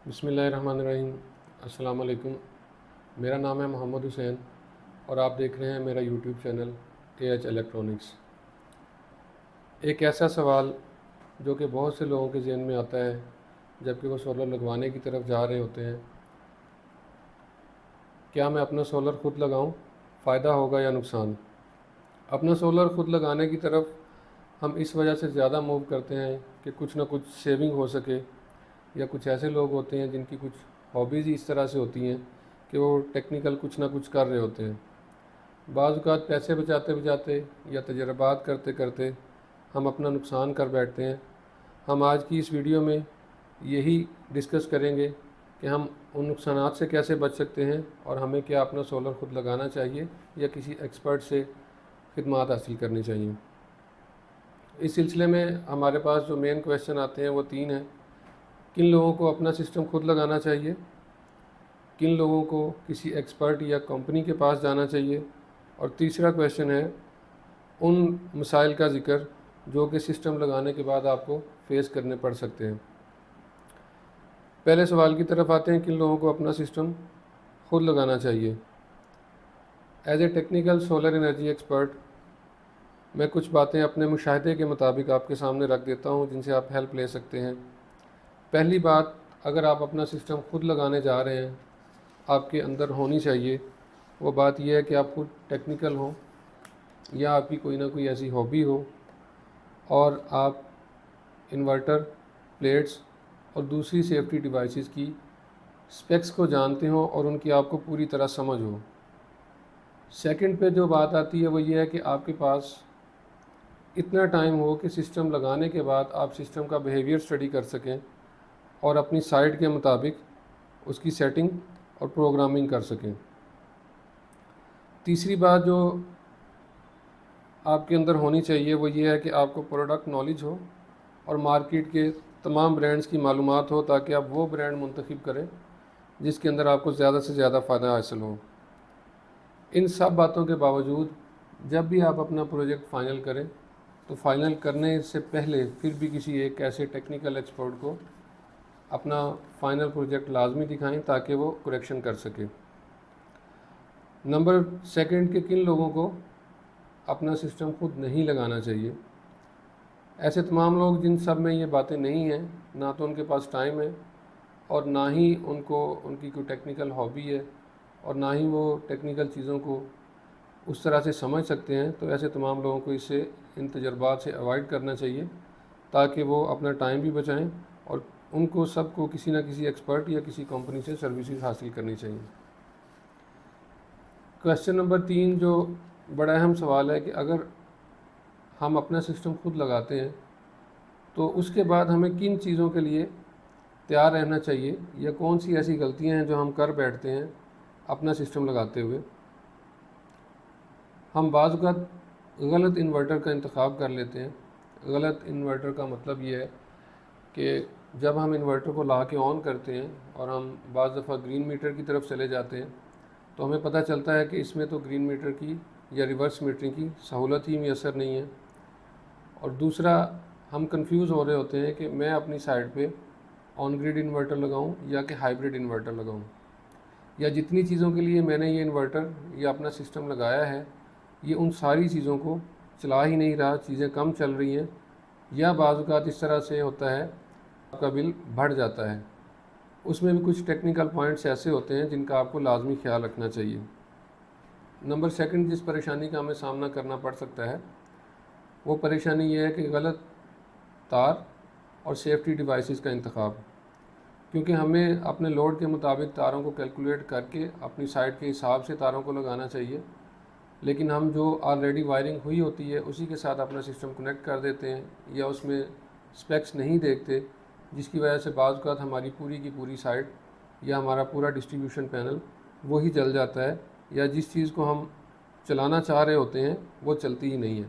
بسم اللہ الرحمن الرحیم۔ السلام علیکم۔ میرا نام ہے محمد حسین اور آپ دیکھ رہے ہیں میرا یوٹیوب چینل AH الیکٹرانکس۔ ایک ایسا سوال جو کہ بہت سے لوگوں کے ذہن میں آتا ہے جب کہ وہ سولر لگوانے کی طرف جا رہے ہوتے ہیں، کیا میں اپنا سولر خود لگاؤں؟ فائدہ ہوگا یا نقصان؟ اپنا سولر خود لگانے کی طرف ہم اس وجہ سے زیادہ موو کرتے ہیں کہ کچھ نہ کچھ سیونگ ہو سکے، یا کچھ ایسے لوگ ہوتے ہیں جن کی کچھ ہابیز ہی اس طرح سے ہوتی ہیں کہ وہ ٹیکنیکل کچھ نہ کچھ کر رہے ہوتے ہیں۔ بعض اوقات پیسے بچاتے بچاتے یا تجربات کرتے کرتے ہم اپنا نقصان کر بیٹھتے ہیں۔ ہم آج کی اس ویڈیو میں یہی ڈسکس کریں گے کہ ہم ان نقصانات سے کیسے بچ سکتے ہیں اور ہمیں کیا اپنا سولر خود لگانا چاہیے یا کسی ایکسپرٹ سے خدمات حاصل کرنی چاہیے۔ اس سلسلے میں ہمارے پاس جو مین کویشچن آتے ہیں وہ 3 ہیں۔ کن لوگوں کو اپنا سسٹم خود لگانا چاہیے؟ کن لوگوں کو کسی ایکسپرٹ یا کمپنی کے پاس جانا چاہیے؟ اور تیسرا کویشچن ہے ان مسائل کا ذکر جو کہ سسٹم لگانے کے بعد آپ کو فیس کرنے پڑ سکتے ہیں۔ پہلے سوال کی طرف آتے ہیں، کن لوگوں کو اپنا سسٹم خود لگانا چاہیے؟ As a technical solar energy expert میں کچھ باتیں اپنے مشاہدے کے مطابق آپ کے سامنے رکھ دیتا ہوں جن سے آپ ہیلپ لے سکتے ہیں۔ پہلی بات، اگر آپ اپنا سسٹم خود لگانے جا رہے ہیں، آپ کے اندر ہونی چاہیے وہ بات یہ ہے کہ آپ خود ٹیکنیکل ہوں یا آپ کی کوئی نہ کوئی ایسی ہابی ہو اور آپ انورٹر، پلیٹس اور دوسری سیفٹی ڈیوائسز کی اسپیکس کو جانتے ہوں اور ان کی آپ کو پوری طرح سمجھ ہو۔ سیکنڈ پہ جو بات آتی ہے وہ یہ ہے کہ آپ کے پاس اتنا ٹائم ہو کہ سسٹم لگانے کے بعد آپ سسٹم کا بیہیویئر اسٹڈی کر سکیں اور اپنی سائٹ کے مطابق اس کی سیٹنگ اور پروگرامنگ کر سکیں۔ تیسری بات جو آپ کے اندر ہونی چاہیے وہ یہ ہے کہ آپ کو پروڈکٹ نالج ہو اور مارکیٹ کے تمام برانڈز کی معلومات ہو تاکہ آپ وہ برانڈ منتخب کریں جس کے اندر آپ کو زیادہ سے زیادہ فائدہ حاصل ہو۔ ان سب باتوں کے باوجود جب بھی آپ اپنا پروجیکٹ فائنل کریں تو فائنل کرنے سے پہلے پھر بھی کسی ایک ایسے ٹیکنیکل ایکسپرٹ کو اپنا فائنل پروجیکٹ لازمی دکھائیں تاکہ وہ کریکشن کر سکے۔ نمبر سیکنڈ کہ کن لوگوں کو اپنا سسٹم خود نہیں لگانا چاہیے۔ ایسے تمام لوگ جن سب میں یہ باتیں نہیں ہیں، نہ تو ان کے پاس ٹائم ہے اور نہ ہی ان کی کوئی ٹیکنیکل ہابی ہے اور نہ ہی وہ ٹیکنیکل چیزوں کو اس طرح سے سمجھ سکتے ہیں، تو ایسے تمام لوگوں کو ان تجربات سے اوائڈ کرنا چاہیے تاکہ وہ اپنا ٹائم بھی بچائیں اور ان کو سب کو کسی نہ کسی ایکسپرٹ یا کسی کمپنی سے سروسز حاصل کرنی چاہیے۔ کویشچن نمبر 3 جو بڑا اہم سوال ہے کہ اگر ہم اپنا سسٹم خود لگاتے ہیں تو اس کے بعد ہمیں کن چیزوں کے لیے تیار رہنا چاہیے یا کون سی ایسی غلطیاں ہیں جو ہم کر بیٹھتے ہیں اپنا سسٹم لگاتے ہوئے۔ ہم بعض اوقات غلط انورٹر کا انتخاب کر لیتے ہیں۔ غلط انورٹر کا مطلب یہ ہے کہ جب ہم انورٹر کو لا کے آن کرتے ہیں اور ہم بعض دفعہ گرین میٹر کی طرف چلے جاتے ہیں تو ہمیں پتہ چلتا ہے کہ اس میں تو گرین میٹر کی یا ریورس میٹرنگ کی سہولت ہی میسر نہیں ہے، اور دوسرا ہم کنفیوز ہو رہے ہوتے ہیں کہ میں اپنی سائٹ پہ آن گریڈ انورٹر لگاؤں یا کہ ہائیبریڈ انورٹر لگاؤں، یا جتنی چیزوں کے لیے میں نے یہ انورٹر یا اپنا سسٹم لگایا ہے یہ ان ساری چیزوں کو چلا ہی نہیں رہا، چیزیں کم چل رہی ہیں، یا بعض اوقات اس طرح سے ہوتا ہے آپ کا بل بڑھ جاتا ہے۔ اس میں بھی کچھ ٹیکنیکل پوائنٹس ایسے ہوتے ہیں جن کا آپ کو لازمی خیال رکھنا چاہیے۔ نمبر سیکنڈ جس پریشانی کا ہمیں سامنا کرنا پڑ سکتا ہے وہ پریشانی یہ ہے کہ غلط تار اور سیفٹی ڈیوائسز کا انتخاب، کیونکہ ہمیں اپنے لوڈ کے مطابق تاروں کو کیلکولیٹ کر کے اپنی سائٹ کے حساب سے تاروں کو لگانا چاہیے، لیکن ہم جو آلریڈی وائرنگ ہوئی ہوتی ہے اسی کے ساتھ اپنا سسٹم کنیکٹ کر دیتے ہیں یا اس میں اسپیکس نہیں دیکھتے، جس کی وجہ سے بعض اوقات ہماری پوری کی پوری سائٹ یا ہمارا پورا ڈسٹریبیوشن پینل وہی جل جاتا ہے، یا جس چیز کو ہم چلانا چاہ رہے ہوتے ہیں وہ چلتی ہی نہیں ہے۔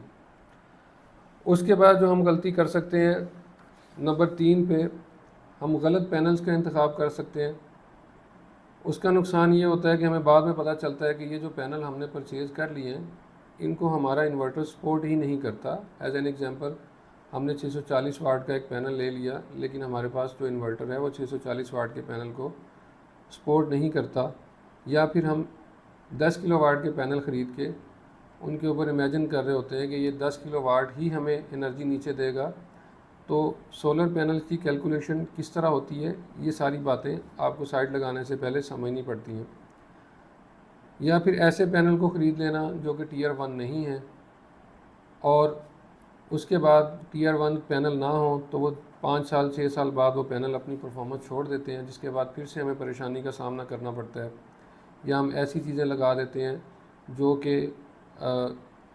اس کے بعد جو ہم غلطی کر سکتے ہیں نمبر 3 پہ، ہم غلط پینلز کا انتخاب کر سکتے ہیں۔ اس کا نقصان یہ ہوتا ہے کہ ہمیں بعد میں پتہ چلتا ہے کہ یہ جو پینل ہم نے پرچیز کر لیے ہیں ان کو ہمارا انورٹر سپورٹ ہی نہیں کرتا۔ ایز این ایگزامپل ہم نے 640 واٹ کا ایک پینل لے لیا، لیکن ہمارے پاس جو انورٹر ہے وہ 640 واٹ کے پینل کو سپورٹ نہیں کرتا، یا پھر ہم 10 کلو واٹ کے پینل خرید کے ان کے اوپر امیجن کر رہے ہوتے ہیں کہ یہ 10 کلو واٹ ہی ہمیں انرجی نیچے دے گا، تو سولر پینل کی کیلکولیشن کس طرح ہوتی ہے، یہ ساری باتیں آپ کو سائٹ لگانے سے پہلے سمجھنی پڑتی ہیں۔ یا پھر ایسے پینل کو خرید لینا جو کہ ٹیئر 1 نہیں ہیں، اور اس کے بعد ٹیئر 1 پینل نہ ہوں تو وہ 5 سال 6 سال بعد وہ پینل اپنی پرفارمنس چھوڑ دیتے ہیں، جس کے بعد پھر سے ہمیں پریشانی کا سامنا کرنا پڑتا ہے۔ یا ہم ایسی چیزیں لگا دیتے ہیں جو کہ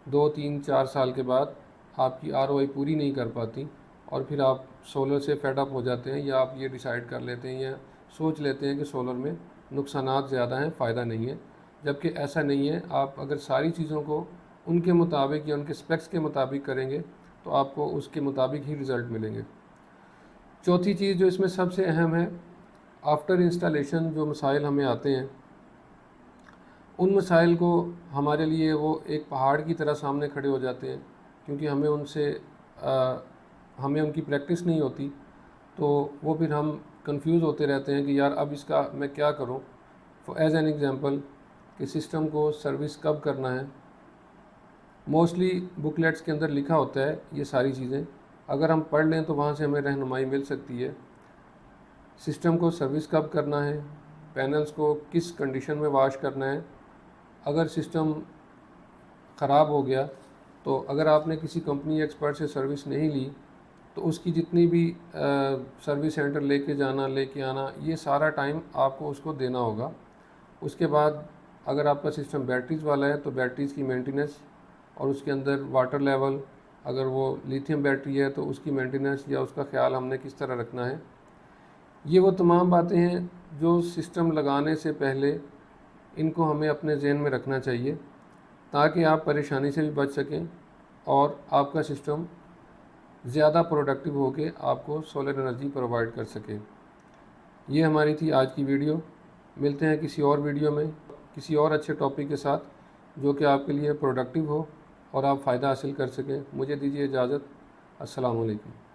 2 3 4 سال کے بعد آپ کی ROI پوری نہیں کر پاتی، اور پھر آپ سولر سے فیڈ اپ ہو جاتے ہیں، یا آپ یہ ڈیسائیڈ کر لیتے ہیں یا سوچ لیتے ہیں کہ سولر میں نقصانات زیادہ ہیں، فائدہ نہیں ہے، جبکہ ایسا نہیں ہے۔ آپ اگر ساری چیزوں کو ان کے مطابق یا ان کے اسپیکس کے مطابق کریں گے تو آپ کو اس کے مطابق ہی رزلٹ ملیں گے۔ چوتھی چیز جو اس میں سب سے اہم ہے، آفٹر انسٹالیشن جو مسائل ہمیں آتے ہیں، ان مسائل کو ہمارے لیے وہ ایک پہاڑ کی طرح سامنے کھڑے ہو جاتے ہیں، کیونکہ ہمیں ان کی پریکٹس نہیں ہوتی، تو وہ پھر ہم کنفیوز ہوتے رہتے ہیں کہ یار اب اس کا میں کیا کروں۔ ایز این ایگزامپل کہ سسٹم کو سروس کب کرنا ہے، موسٹلی بکلیٹس کے اندر لکھا ہوتا ہے یہ ساری چیزیں، اگر ہم پڑھ لیں تو وہاں سے ہمیں رہنمائی مل سکتی ہے۔ سسٹم کو سروس کب کرنا ہے، پینلز کو کس کنڈیشن میں واش کرنا ہے، اگر سسٹم خراب ہو گیا تو اگر آپ نے کسی کمپنی ایکسپرٹ سے سروس نہیں لی تو اس کی جتنی بھی سروس سینٹر لے کے جانا لے کے آنا، یہ سارا ٹائم آپ کو اس کو دینا ہوگا۔ اس کے بعد اگر آپ کا سسٹم بیٹریز والا ہے تو بیٹریز کی مینٹیننس، اور اس کے اندر واٹر لیول، اگر وہ لیتھیم بیٹری ہے تو اس کی مینٹیننس یا اس کا خیال ہم نے کس طرح رکھنا ہے۔ یہ وہ تمام باتیں ہیں جو سسٹم لگانے سے پہلے ان کو ہمیں اپنے ذہن میں رکھنا چاہیے، تاکہ آپ پریشانی سے بھی بچ سکیں اور آپ کا سسٹم زیادہ پروڈکٹیو ہو کے آپ کو سولر انرجی پرووائڈ کر سکے۔ یہ ہماری تھی آج کی ویڈیو۔ ملتے ہیں کسی اور ویڈیو میں کسی اور اچھے ٹاپک کے ساتھ جو کہ آپ کے لیے پروڈکٹیو ہو اور آپ فائدہ حاصل کر سکیں۔ مجھے دیجیے اجازت۔ السلام علیکم۔